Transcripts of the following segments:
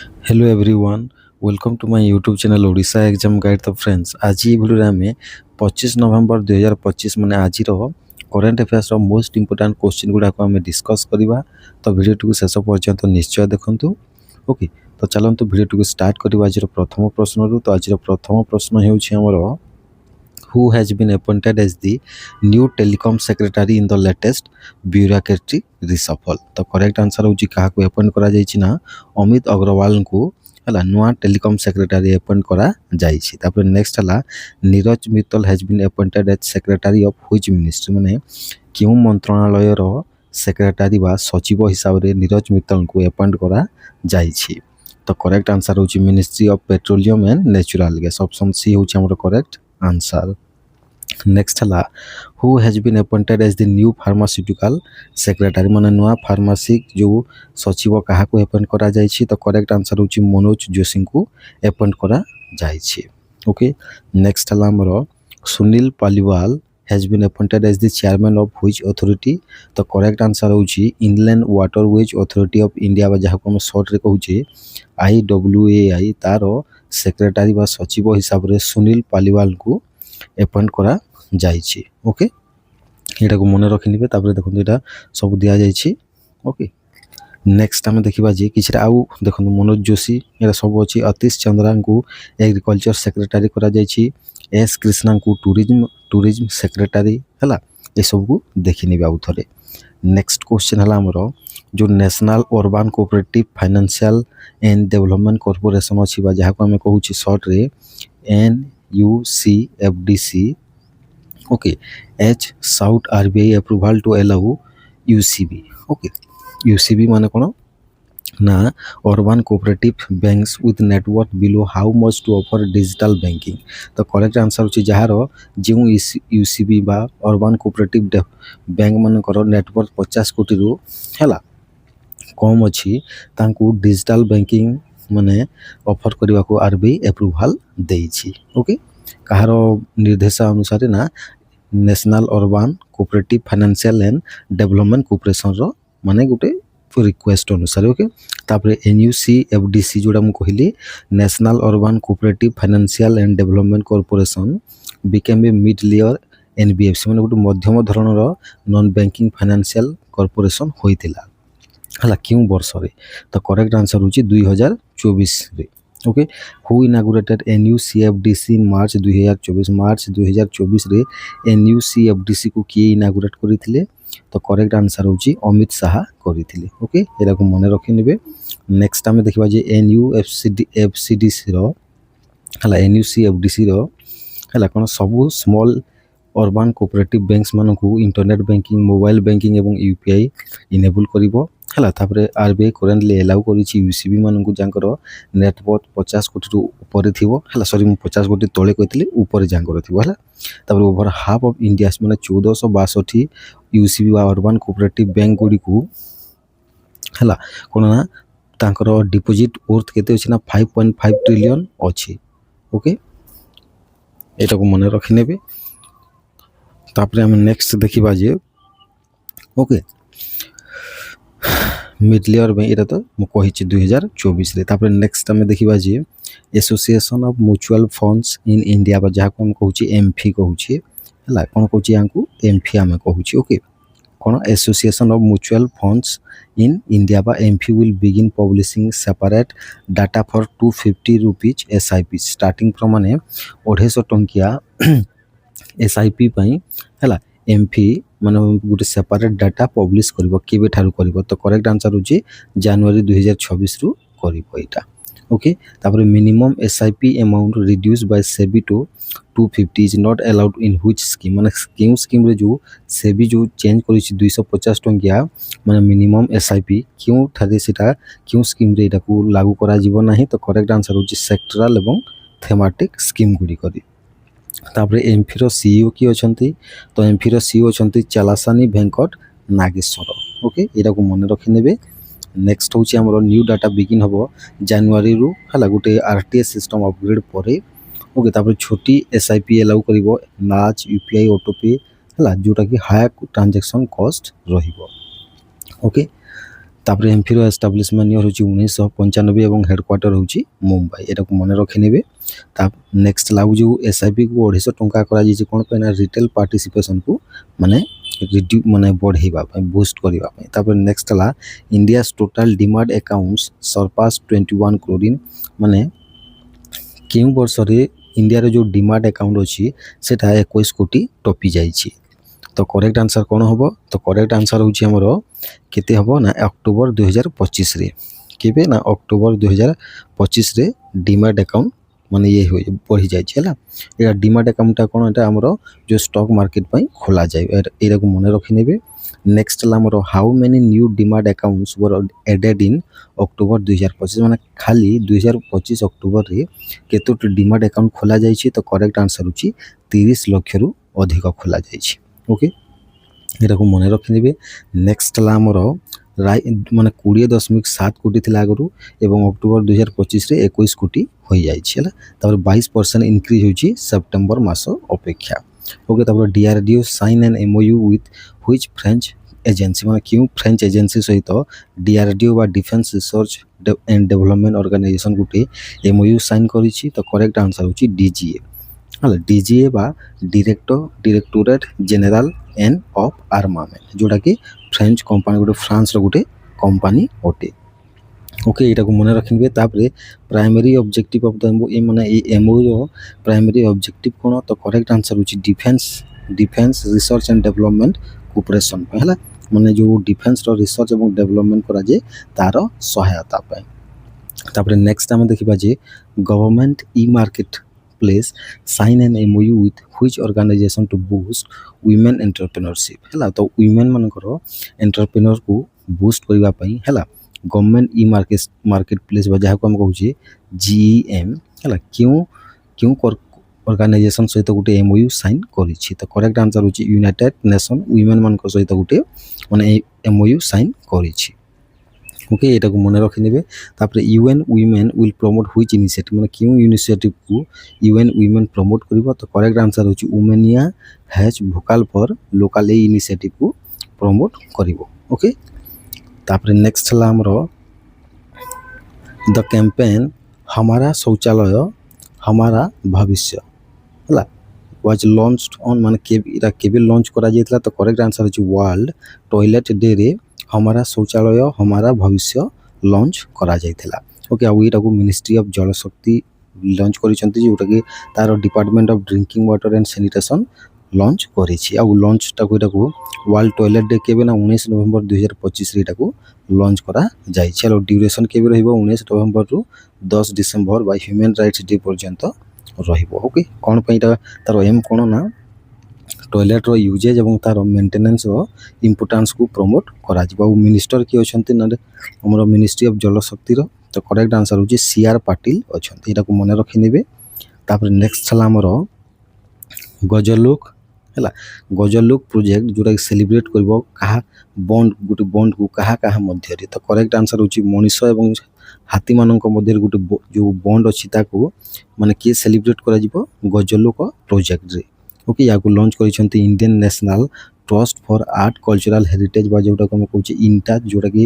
Hello everyone, welcome to my YouTube channel Odisha exam guide. तो friends, आज ये video आम 25 नवेम्बर 2025 मैंने आज current affairs most important question गुड़ाक आम डिस्कस करवा। तो वीडियो को शेष पर्यंत निश्चय देखूँ। ओके, तो चलते वीडियो को स्टार्ट करवा आज प्रथम प्रश्न रु। तो आज प्रथम प्रश्न Homer who has been appointed as the new telecom secretary in the latest bureaucracy reshuffle। तो करेक्ट आंसर होची कहा को अपॉइंट करा जायछि ना अमित अग्रवाल को हला नुआ टेलीकॉम सेक्रेटरी अपॉइंट करा जायछि। तापर नेक्स्ट हला Neeraj Mittal has been appointed as secretary of which ministry, माने क्यों मंत्रालय रो सेक्रेटरी बा सचिव हिसाब रे नीरज मित्तल को अपॉइंट करा जायछि। तो करेक्ट आंसर होची ministry of petroleum and natural gas, option C होची हमर करेक्ट आंसर। नेक्स्ट हला who has been appointed as the new pharmaceutical secretary, माने नुआ फार्मासी जो सचिव कहा को अपॉइंट करा जायछि। तो करेक्ट आंसर होची मनोज जोशी को अपॉइंट करा जायछि। ओके, नेक्स्ट हला हमर Sunil Paliwal has been appointed as the chairman of which authority. तो करेक्ट आंसर होची inland waterways authority of India बा जहा को हम शॉर्ट रे कहूचे IWAI, तारो सेक्रेटरी बा सचिव हिसाब रे सुनील पालीवाल को अपॉइंट करा जायछि। ओके, एटा को मन रखि निबे। तापर देखो एटा सब दिया जायछि। ओके, नेक्स्ट आम देखा जे कि आउ देखो मनोज जोशी एटा सब अच्छी। अतीश चंद्रा को एग्रीकल्चर सेक्रेटरी करा जायछि। एस कृष्णा को टूरिज्म सेक्रेटरी है, ये सब को देखि निबे आउ थरे। नेक्स्ट क्वेश्चन है हमर जो national urban cooperative financial and development corporation अच्छी जहाँ को आम कहूँ शॉर्ट रे NUCFDC। Okay, has sought RBI approval to allow UCB। Okay, UCB माने कौन ना urban cooperative banks with network below how much to offer digital banking. तो करेक्ट आंसर होची जहार जो UCB बा अर्बन कोऑपरेटिव बैंक मानकर नेटवर्क 50 कोटी रु हैला कम अच्छी तांकू डिजिटल बैंकिंग माने ऑफर करने को RBI अप्रूवल देइछि। ओके, कहार निर्देश अनुसार ना national urban cooperative financial and development corporation रो माने गुटे रिक्वेस्ट अनुसार। ओके, तापर NUCFDC जोड़ा मु कहली national urban cooperative financial and development corporation became a mid layer NBFC, माने गुटे मध्यम धरणर नॉन बैंकिंग फाइनेंशियल कॉर्पोरेशन होइतिला हला क्यों वर्ष रे। तो करेक्ट आंसर होची 2024 रे। ओके, हु इनागुरेटेड NUCFDC इन मार्च 2024। मार्च 2024 रे NUCFDC को किए इनागुरेट करिथिले। तो करेक्ट आंसर होची अमित शाह करिथिले। ओके, एरा को मन रखि नेबे। नेक्स्ट आमे देखबा जे NUCFDC रो हला NUCFDC रो हला कोन सब स्मॉल अर्बन कोऑपरेटिव बैंक्स मानन को इंटरनेट बैंकिंग, मोबाइल बैंकिंग एवं UPI इनेबल करिवो हला। तापर RBI करेंटली अलाउ करिछि UCB मानन को जांकर नेटवर्क 50 कोटी रु ऊपर थिवो हला, सॉरी मु 50 कोटी तळे कहितली ऊपर जांकर थिवो हला। तापर ओवर हाफ ऑफ इंडिया माने 1462 UCB वा अर्बन कोऑपरेटिव बैंक गुडी को हला कोन ना तांकर डिपॉजिट वर्थ केते अछि ना 5.5 ट्रिलियन अछि। ओके, एटा को मन रखि नेबे। तापर हम नेक्स्ट देखिबा जे ओके मिड लेयर में एटा तो मु कहिछि 2024 रे। तापर नेक्स्ट हम देखिबा जे association of mutual funds in India बा जहा को हम कहूछि एमफी कहूछि हला, कोन कहूछि यांकू एमफी हम कहूछि। ओके, कोन association of mutual funds in India बा AMFI will begin publishing separate data for 250 rupees SIP starting from माने 250 टंकिया SIP पई हला। एमफी माने गोटे सेपरेट डाटा पब्लिश करिवो केबे ठारु करिवो। तो करेक्ट आंसर होची जनवरी 2026 रु करिवो एटा। ओके, तापर minimum SIP amount reduce by SEBI to 250 is not allowed in which scheme, माने स्कीम रे जो सेबी जो चेंज करिछि 250 टंकिया माने मिनिमम SIP क्यों ठारे सेटा क्यों स्कीम रे एटा को लागू करा जीवो नाही। तो करेक्ट आंसर होची सेक्टरल एवं थेमाटिक स्कीम गुडी करी। तापर एमफी रो CEO की अछंती। तो एमफी रो CEO अछंती चलासानी वेंकट नागेश्वर। ओके, एटा को मन रखि नेबे। नेक्स्ट होची हमरो न्यू डाटा बिगिन हबो जनवरी रु हला गुटे RTS सिस्टम अपग्रेड परे। ओके, तापर छोटी SIP अलाउ करिवो लार्ज UPI ऑटोपे हला जोटा कि हाई ट्रांजैक्शन कॉस्ट रहिबो। ओके, ତାପରେ ଏମ୍ଫିର ଏଷ୍ଟାବ୍ଲିଶମେଣ୍ଟ ଇୟର ହେଉଛି 1995 ଏବଂ ହେଡ଼କ୍ୱାର୍ଟର ହେଉଛି ମୁମ୍ବାଇ। ଏଟାକୁ ମନେ ରଖିନେବେ। ତା ନେକ୍ସଟ ହେଲା ଯେଉଁ SIPକୁ 250 ଟଙ୍କା କରାଯାଇଛି କ'ଣ ପାଇଁ ନା ରିଟେଲ ପାର୍ଟିସିପେସନକୁ ମାନେ ମାନେ ବଢ଼େଇବା ପାଇଁ ବୁଷ୍ଟ କରିବା ପାଇଁ। ତାପରେ ନେକ୍ସଟ ହେଲା India's total demat accounts surpass 21 crore ମାନେ କେଉଁ ବର୍ଷରେ ଇଣ୍ଡିଆର ଯେଉଁ ଡିମାର୍ଟ ଆକାଉଣ୍ଟ ଅଛି ସେଟା 21 କୋଟି ଟପି ଯାଇଛି। ତ କରେକ୍ଟ ଆନ୍ସର କ'ଣ ହେବ? ତ କରେକ୍ଟ ଆନ୍ସର ହେଉଛି ଆମର କେତେ ହେବ ନା ଅକ୍ଟୋବର 2025ରେ। କେବେ ନା ଅକ୍ଟୋବର 2025ରେ ଡିମାର୍ଟ ଆକାଉଣ୍ଟ ମାନେ ଇଏ ବଢ଼ିଯାଇଛି ହେଲା। ଏଇଟା ଡିମାର୍ଟ ଆକାଉଣ୍ଟଟା କ'ଣ? ଏଇଟା ଆମର ଯେଉଁ ଷ୍ଟକ୍ ମାର୍କେଟ ପାଇଁ ଖୋଲାଯାଏ। ଏଇଟାକୁ ମନେ ରଖିନେବେ। ନେକ୍ସଟ ହେଲା ଆମର how many new demat accounts were added in October 2025 ମାନେ ଖାଲି 2025 ଅକ୍ଟୋବରରେ କେତୋଟି ଡିମାର୍ଟ ଆକାଉଣ୍ଟ ଖୋଲାଯାଇଛି? ତ କରେକ୍ଟ ଆନ୍ସର ହେଉଛି 30 ଲକ୍ଷରୁ ଅଧିକ ଖୋଲାଯାଇଛି। ଓକେ, ଏଟାକୁ ମନେ ରଖିନେବେ। ନେକ୍ସଟ ହେଲା ଆମର ମାନେ 20.7 କୋଟି ଥିଲା ଆଗରୁ ଏବଂ ଅକ୍ଟୋବର 2025ରେ 21 କୋଟି ହୋଇଯାଇଛି ହେଲା। ତାପରେ 22% ଇନକ୍ରିଜ୍ ହେଉଛି ସେପ୍ଟେମ୍ବର ମାସ ଅପେକ୍ଷା। ଓକେ, ତାପରେ DRDO sign an MOU with which French agency ମାନେ କେଉଁ ଫ୍ରେଞ୍ଚ ଏଜେନ୍ସି ସହିତ DRDO ବା defence research and development organisation ଗୋଟେ MOU ସାଇନ୍ କରିଛି? ତ କରେକ୍ଟ ଆନ୍ସର ହେଉଛି DGA ହେଲା। DGA ବା directorate general end of armament, ଯେଉଁଟାକି ଫ୍ରେଞ୍ଚ କମ୍ପାନୀ ଗୋଟେ ଫ୍ରାନ୍ସର ଗୋଟେ କମ୍ପାନୀ ଅଟେ। ଓକେ, ଏଇଟାକୁ ମନେ ରଖିନେବେ। ତାପରେ ପ୍ରାଇମେରୀ ଅବଜେକ୍ଟିଭ୍ ଅଫ୍ ଦ ମାନେ ଏଇ MOUର ପ୍ରାଇମେରୀ ଅବଜେକ୍ଟିଭ୍ କ'ଣ? ତ କରେକ୍ଟ ଆନ୍ସର ହେଉଛି defence research and development cooperation ପାଇଁ ହେଲା। ମାନେ ଯେଉଁ ଡିଫେନ୍ସର ରିସର୍ଚ୍ଚ ଏବଂ ଡେଭଲପମେଣ୍ଟ କରାଯାଏ ତାର ସହାୟତା ପାଇଁ। ତାପରେ ନେକ୍ସଟ ଆମେ ଦେଖିବା ଯେ government market place sign an MOU with which organisation to boost women entrepreneurship ହେଲା। ତ ୱିମେନ୍ ମାନଙ୍କର ଏଣ୍ଟରପ୍ରେନରକୁ ବୁଷ୍ଟ କରିବା ପାଇଁ ହେଲା ଗଭର୍ଣ୍ଣମେଣ୍ଟ ମାର୍କେଟ ପ୍ଲେସ୍ ବା ଯାହାକୁ ଆମେ କହୁଛେ GEM ହେଲା କେଉଁ ଅର୍ଗାନାଇଜେସନ୍ ସହିତ ଗୋଟେ MOU ସାଇନ୍ କରିଛି? ତ କରେକ୍ଟ ଆନ୍ସର ହେଉଛି ୟୁନାଇଟେଡ୍ ନେସନ୍ ୱିମେନ୍ ମାନଙ୍କ ସହିତ ଗୋଟେ ମାନେ MOU ସାଇନ୍ କରିଛି। ଓକେ, ଏଟାକୁ ମନେ ରଖିନେବେ। ତାପରେ UN Women will promote which initiative ମାନେ କେଉଁ ଇନିସିଏଟିଭକୁ UN Women ପ୍ରମୋଟ କରିବ? ତ କରେକ୍ଟ ଆନ୍ସର ହେଉଛି ଉମେନିଆ ହ୍ୟାଜ୍ ଭୋକାଲ ଫର୍ ଲୋକାଲ ଏଇ ଇନିସିଏଟିଭକୁ ପ୍ରମୋଟ କରିବ। ଓକେ, ତାପରେ ନେକ୍ସଟ ହେଲା ଆମର ଦ କ୍ୟାମ୍ପେନ୍ ହମାରା ଶୌଚାଳୟ ହମାରା ଭବିଷ୍ୟ ହେଲା ୱାଜ୍ ଲଞ୍ଚଡ ଅନ୍ ମାନେ ଏଇଟା କେବେ ଲଞ୍ଚ କରାଯାଇଥିଲା? ତ କରେକ୍ଟ ଆନ୍ସର ହେଉଛି ୱାର୍ଲଡ ଟଏଲେଟ୍ ଡେରେ ହମାରା ଶୌଚାଳୟ ହମାରା ଭବିଷ୍ୟ ଲଞ୍ଚ କରାଯାଇଥିଲା। ଓକେ, ଆଉ ଏଇଟାକୁ ମିନିଷ୍ଟ୍ରି ଅଫ୍ ଜଳଶକ୍ତି ଲଞ୍ଚ କରିଛନ୍ତି, ଯେଉଁଟାକି ତାର department of drinking water and sanitation launch କରିଛି। ଆଉ ଲଞ୍ଚଟାକୁ ଏଟାକୁ ୱାର୍ଲଡ ଟଏଲେଟ୍ ଡେ କେବେ ନା 19 ନଭେମ୍ବର 2025ରେ ଏଟାକୁ ଲଞ୍ଚ କରାଯାଇଛି। ଆଉ ଡ୍ୟୁରେସନ୍ କେବେ ରହିବ? 19 ନଭେମ୍ବରରୁ 10 ଡିସେମ୍ବର ବା ହ୍ୟୁମାନ୍ ରାଇଟ୍ସ ଡେ ପର୍ଯ୍ୟନ୍ତ ରହିବ। ଓକେ, କ'ଣ ପାଇଁ ଏଇଟା ତାର ଏମ୍ କ'ଣ ନା ଟଏଲେଟ୍ର ୟୁଜେଜ୍ ଏବଂ ତାର ମେଣ୍ଟେନାନ୍ସର ଇମ୍ପୋର୍ଟାନ୍ସକୁ ପ୍ରମୋଟ କରାଯିବ। ଆଉ ମିନିଷ୍ଟର କିଏ ଅଛନ୍ତି ନା ଆମର ମିନିଷ୍ଟ୍ରି ଅଫ୍ ଜଳଶକ୍ତିର? ତ କରେକ୍ଟ ଆନ୍ସର ହେଉଛି CR ପାଟିଲ ଅଛନ୍ତି। ଏଟାକୁ ମନେ ରଖିନେବେ। ତାପରେ ନେକ୍ସଟ ହେଲା ଆମର ଗଜଲୋକ ହେଲା। ଗଜଲୋକ ପ୍ରୋଜେକ୍ଟ ଯେଉଁଟାକି ସେଲିବ୍ରେଟ୍ କରିବ କାହା ଗୋଟେ ବଣ୍ଡକୁ କାହା ମଧ୍ୟରେ? ତ କରେକ୍ଟ ଆନ୍ସର ହେଉଛି ମଣିଷ ଏବଂ ହାତୀମାନଙ୍କ ମଧ୍ୟରେ ଗୋଟେ ଯେଉଁ ବଣ୍ଡ ଅଛି ତାକୁ ମାନେ କିଏ ସେଲିବ୍ରେଟ୍ କରାଯିବ? ଗଜଲୋକ ପ୍ରୋଜେକ୍ଟରେ। ଓକେ, ୟାକୁ ଲଞ୍ଚ କରିଛନ୍ତି Indian national trust for art cultural heritage ବା ଯେଉଁଟାକୁ ଆମେ କହୁଛେ ଇଣ୍ଟା, ଯେଉଁଟାକି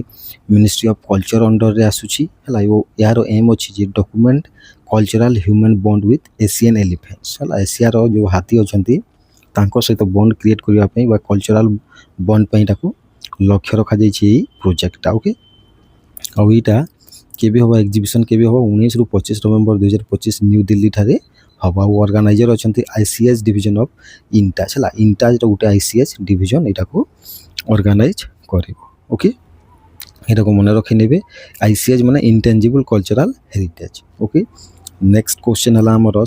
ମିନିଷ୍ଟ୍ରି ଅଫ୍ କଲଚର ଅଣ୍ଡରରେ ଆସୁଛି ହେଲା। ଏହାର ଏମ୍ ଅଛି ଯେ document cultural human bond with Asian elephants ହେଲା। ଏସିଆର ଯେଉଁ ହାତୀ ଅଛନ୍ତି ତାଙ୍କ ସହିତ ବଣ୍ଡ କ୍ରିଏଟ୍ କରିବା ପାଇଁ ବା କଲଚରାଲ ବଣ୍ଡ ପାଇଁ ତାକୁ ଲକ୍ଷ୍ୟ ରଖାଯାଇଛି ଏଇ ପ୍ରୋଜେକ୍ଟଟା। ଓକେ, ଆଉ ଏଇଟା କେବେ ହେବ? ଏକ୍ଜିବିସନ୍ କେବେ ହେବ? 19ରୁ 25 ନଭେମ୍ବର 2025 ନ୍ୟୁ ଦିଲ୍ଲୀ ଠାରେ ହେବ। ଆଉ ଅର୍ଗାନାଇଜର ଅଛନ୍ତି ICS ଡିଭିଜନ୍ ଅଫ୍ ଇଣ୍ଟାଜ୍ ହେଲା। ଇଣ୍ଟାଜ୍ର ଗୋଟେ ICS ଡିଭିଜନ୍ ଏଇଟାକୁ ଅର୍ଗାନାଇଜ୍ କରିବ। ଓକେ, ଏଟାକୁ ମନେ ରଖିନେବେ। ICS ମାନେ intangible cultural heritage. Okay, next question ହେଲା ଆମର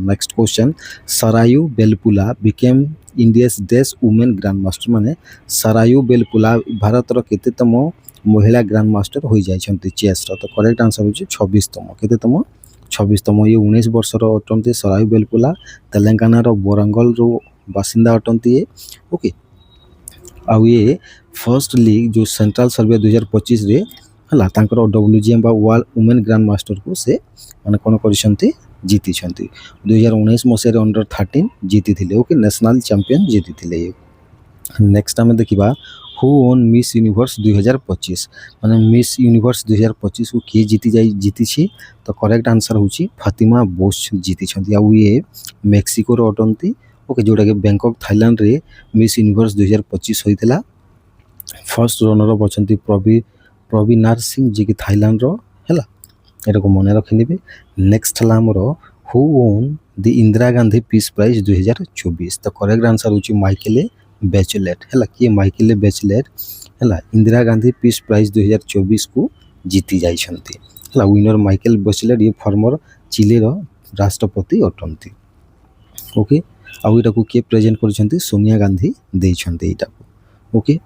next question Sarayu Belpula became India's ଡେସ୍ ୱୁମେନ୍ ଗ୍ରାଣ୍ଡ ମାଷ୍ଟର ମାନେ ସରାୟୁ ବେଲପୁଲା ଭାରତର କେତେତମ ମହିଳା ଗ୍ରାଣ୍ଡ ମାଷ୍ଟର ହୋଇଯାଇଛନ୍ତି ଚେସ୍ର? ତ କରେକ୍ଟ ଆନ୍ସର ହେଉଛି 26ତମ। କେତେତମ? 26ତମ। ଇଏ 19 ବର୍ଷର ଅଟନ୍ତି ସରାୟୁ ବେଲପୁଲା। ତେଲେଙ୍ଗାନାର ବରଙ୍ଗଲରୁ ବାସିନ୍ଦା ଅଟନ୍ତି ଇଏ। ଓକେ, ଆଉ ଇଏ ଫର୍ଷ୍ଟ ଲିଗ୍ ଯେଉଁ ସେଣ୍ଟ୍ରାଲ ସର୍ଭେ 2025ରେ ହେଲା ତାଙ୍କର WGM ବା ୱାର୍ଲଡ ୱୁମେନ୍ ଗ୍ରାଣ୍ଡ ମାଷ୍ଟରକୁ ସେ ମାନେ କ'ଣ କରିଛନ୍ତି? ଜିତିଛନ୍ତି। 2019 ମସିହାରେ ଅଣ୍ଡର 13 ଜିତିଥିଲେ। ଓକେ, ନ୍ୟାସନାଲ ଚାମ୍ପିୟନ ଜିତିଥିଲେ। ନେକ୍ସଟ ଆମେ ଦେଖିବା हु ओन मिस यूनिवर्स 2025 माने मिस यूनिवर्स 2025 को किए जीती तो करेक्ट आंसर होची फातिमा बोस जीति छथि आ ये मेक्सिको रो अटंती ओके जोटा कि बैंकॉक थाईलैंड रे मिस यूनिवर्स 2025 होइतला फर्स्ट रनर अप अछंती प्रवीनार सिंह जे कि थाईलैंड रो हैला एटा को मने रखिनिबे नेक्स्ट हला हमर who won the Indira Gandhi peace prize 2024 तो करेक्ट आंसर होची माइकेल बैचेलेट हैला कि माइकेल बैचेलेट हैला इंदिरा गांधी पीस प्राइज 2024 को जीति जाई छंती हैला विनर माइकेल बैचेलेट ये फॉर्मर चिली रो राष्ट्रपति अटंती ओके आ इटा को के प्रेजेंट करछंती सोनिया गांधी देई छंती इटा को ओके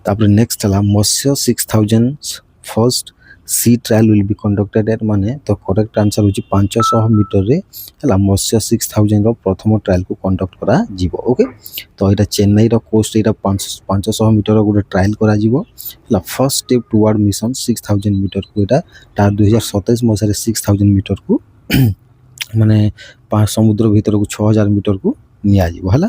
तापर नेक्स्ट हला Matsya 6000 first sea trial will be conducted at माने तो करेक्ट आंसर होची 500 मीटर रे हला मत्स्य 6000 रो प्रथम ट्रायल को कंडक्ट करा जीवो ओके तो एटा चेन्नई रो कोस्ट एटा 500 मीटर रो गुटे ट्रायल करा जीवो हला first step toward mission 6000 metre को एटा ता 2027 मसारे 6000 मीटर को माने पांच समुद्र भीतर को 6000 मीटर को निया जीवो हला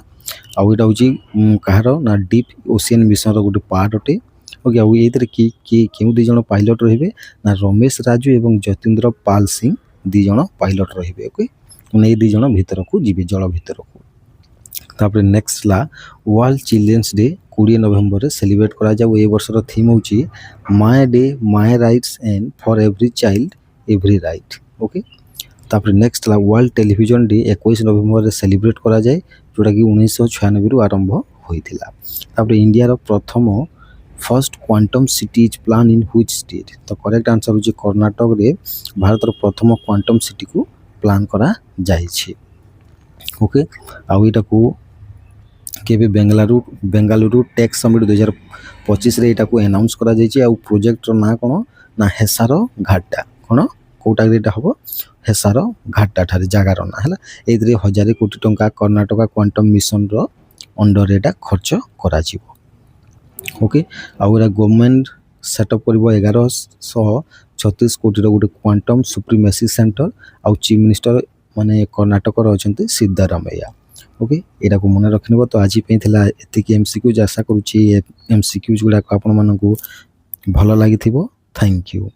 आ एटा होची कहारो ना डीप ओशियन मिशन रो गुटे पार्ट अटे ओके आ एथरे की केउ दि जण पायलट रहिबे ना रमेश राजू एवं जतीन्द्र पाल सिंह दि जण पायलट रहिबे ओके माने ए दि जण भीतर को जीवे जल भीतर को तापर नेक्स्ट ला वर्ल्ड चिल्ड्रंस डे 20 नवंबर रे सेलिब्रेट करा जाउ ए वर्ष रो थीम होची my day my rights and for every child every right okay तापर नेक्स्ट ला वर्ल्ड टेलीविजन डे 21 नवंबर रे सेलिब्रेट करा जाय जोटा कि 1996 रु आरंभ होइथिला तापर इंडिया रो प्रथम first quantum city is plan in which state तो करेक्ट आंसर होची कर्नाटक रे भारत रो प्रथम क्वांटम सिटी को प्लान करा जाय छी ओके आ इटा को केबे बेंगलुरु टेक समिट 2025 रे इटा को अनाउंस करा जाय छी आ प्रोजेक्ट रो ना कोन ना हेसारो घाटा कोन कोटा रेटा हबो हेसारो घाटा थारे जागा रो ना हला एदरे 1000 कोटी टंका कर्नाटक क्वांटम मिशन रो अंडर रेटा खर्च करा जीवो ओके आउरा गवर्नमेंट सेटअप करिवो 1136 कोटी रो गुटे क्वांटम सुप्रीमेसी सेंटर आ चीफ मिनिस्टर माने कर्नाटक रो अछंती सिद्धारामैया ओके एटा को मन रखनिबो तो आज पे थिला एतिकी एमसीक्यू आशा करूची एमसीक्यूज गुडा को आपन मानकू भलो लागिथिबो थैंक यू।